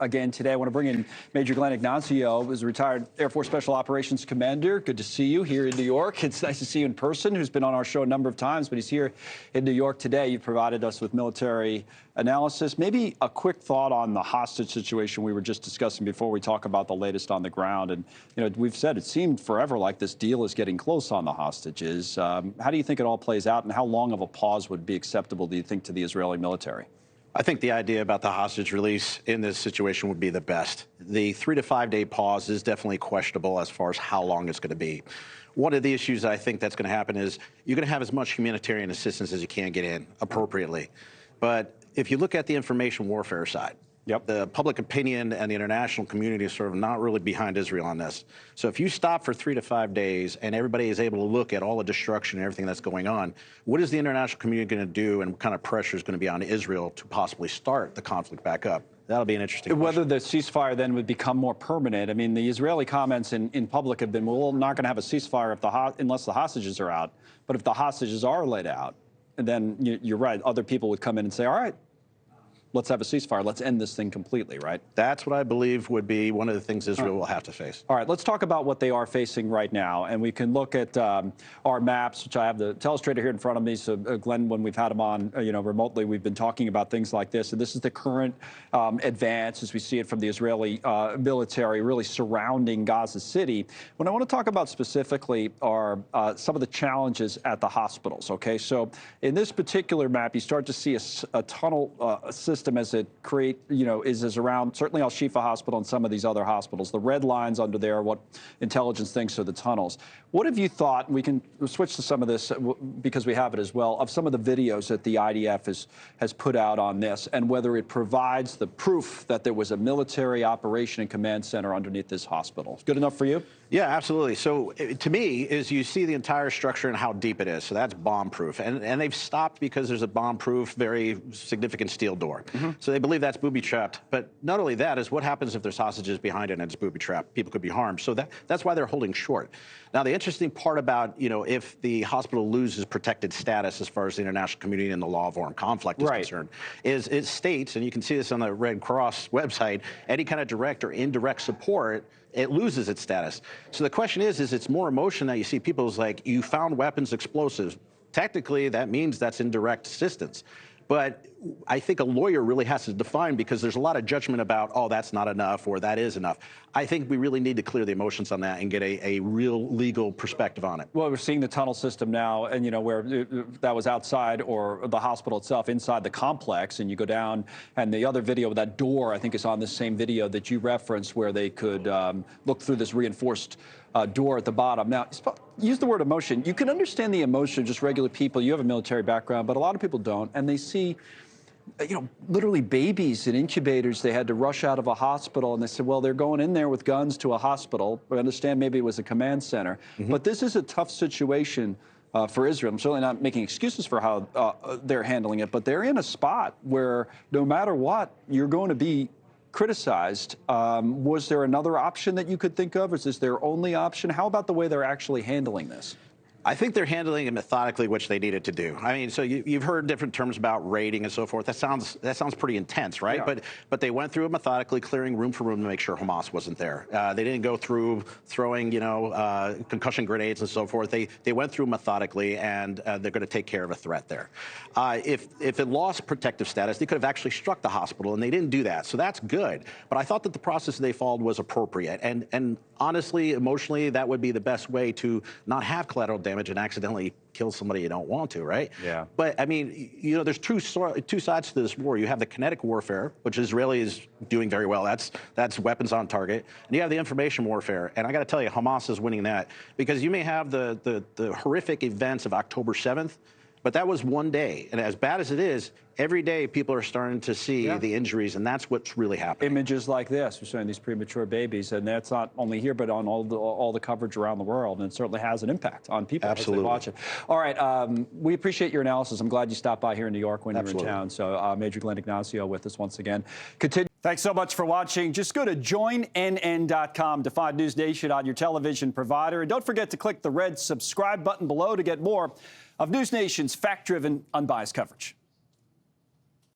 again today. I want to bring in Major Glenn Ignazio, who's a retired Air Force Special Operations Commander. Good to see you here in New York. It's nice to see you in person, who's been on our show a number of times, but he's here in New York today. You've provided us with military analysis. Maybe a quick thought on the hostage situation we were just discussing before we talk about the latest on the ground. And, you know, we've said it seemed forever like this deal is getting close on the hostages. How do you think it all plays out, and how long of a pause would be acceptable, do you think, to the Israeli military? I think the idea about the hostage release in this situation would be the best. The 3 to 5 day pause is definitely questionable as far as how long it's going to be. One of the issues I think that's going to happen is you're going to have as much humanitarian assistance as you can get in appropriately. But if you look at the information warfare side, the public opinion and the international community is sort of not really behind Israel on this. So if you stop for 3 to 5 days and everybody is able to look at all the destruction and everything that's going on, what is the international community going to do, and what kind of pressure is going to be on Israel to possibly start the conflict back up? That'll be an interesting question. Whether the ceasefire then would become more permanent. I mean, the Israeli comments in public have been, well, we're not going to have a ceasefire if unless the hostages are out. But if the hostages are laid out, then you're right, other people would come in and say, all right, let's have a ceasefire. Let's end this thing completely, right? That's what I believe would be one of the things Israel will have to face. All right, let's talk about what they are facing right now. And we can look at our maps, which I have the telestrator here in front of me. So, Glenn, when we've had him on, remotely, we've been talking about things like this. And this is the current advance, as we see it from the Israeli military, really surrounding Gaza City. What I want to talk about specifically are some of the challenges at the hospitals, okay? So in this particular map, you start to see a tunnel system as it is around certainly Al-Shifa hospital and some of these other hospitals. The red lines under there are what intelligence thinks are the tunnels. What have you thought, and we can switch to some of this because we have it as well, of some of the videos that the IDF has put out on this, and whether it provides the proof that there was a military operation and command center underneath this hospital? Good enough for you? Yeah, absolutely. So to me, is you see the entire structure and how deep it is. So that's bomb-proof. And they've stopped because there's a bomb-proof, very significant steel door. So they believe that's booby-trapped. But not only that, is what happens if there's hostages behind it and it's booby-trapped? People could be harmed. So that's why they're holding short. Now, the interesting part about, if the hospital loses protected status as far as the international community and the law of armed conflict is concerned, is it states, and you can see this on the Red Cross website, any kind of direct or indirect support, it loses its status. So the question is it's more emotion that you see people's like, you found weapons, explosives. Technically, that means that's indirect assistance. But I think a lawyer really has to define, because there's a lot of judgment about, oh, that's not enough or that is enough. I think we really need to clear the emotions on that and get a real legal perspective on it. Well, we're seeing the tunnel system now, and where that was outside, or the hospital itself inside the complex, and you go down, and the other video, that door, I think, is on the same video that you referenced, where they could look through this reinforced door at the bottom. Now, use the word emotion. You can understand the emotion of just regular people. You have a military background, but a lot of people don't, and they see literally babies in incubators. They had to rush out of a hospital, and they said, well, they're going in there with guns to a hospital. I understand maybe it was a command center. But this is a tough situation for Israel. I'm certainly not making excuses for how they're handling it, but they're in a spot where no matter what, you're going to be criticized. Was there another option that you could think of? Is this their only option? How about the way they're actually handling this? I think they're handling it methodically, which they needed to do. I mean, so you've heard different terms about raiding and so forth. That sounds pretty intense, right? Yeah. But they went through it methodically, clearing room for room to make sure Hamas wasn't there. They didn't go through throwing, concussion grenades and so forth. They went through methodically, and they're going to take care of a threat there. If it lost protective status, they could have actually struck the hospital, and they didn't do that. So that's good. But I thought that the process they followed was appropriate. And honestly, emotionally, that would be the best way to not have collateral damage and accidentally kill somebody you don't want to, right? Yeah. But I mean, there's two sides to this war. You have the kinetic warfare, which Israeli is doing very well. That's weapons on target, and you have the information warfare. And I got to tell you, Hamas is winning that, because you may have the horrific events of October 7th, but that was one day, and as bad as it is, every day people are starting to see the injuries, and that's what's really happening. Images like this, we're showing these premature babies, and that's not only here, but on all the coverage around the world, and it certainly has an impact on people as they watch it. All right, we appreciate your analysis. I'm glad you stopped by here in New York when you were in town. So Major Glenn Ignazio with us once again. Thanks so much for watching. Just go to joinnn.com to find News Nation on your television provider, and don't forget to click the red subscribe button below to get more of News Nation's fact-driven, unbiased coverage.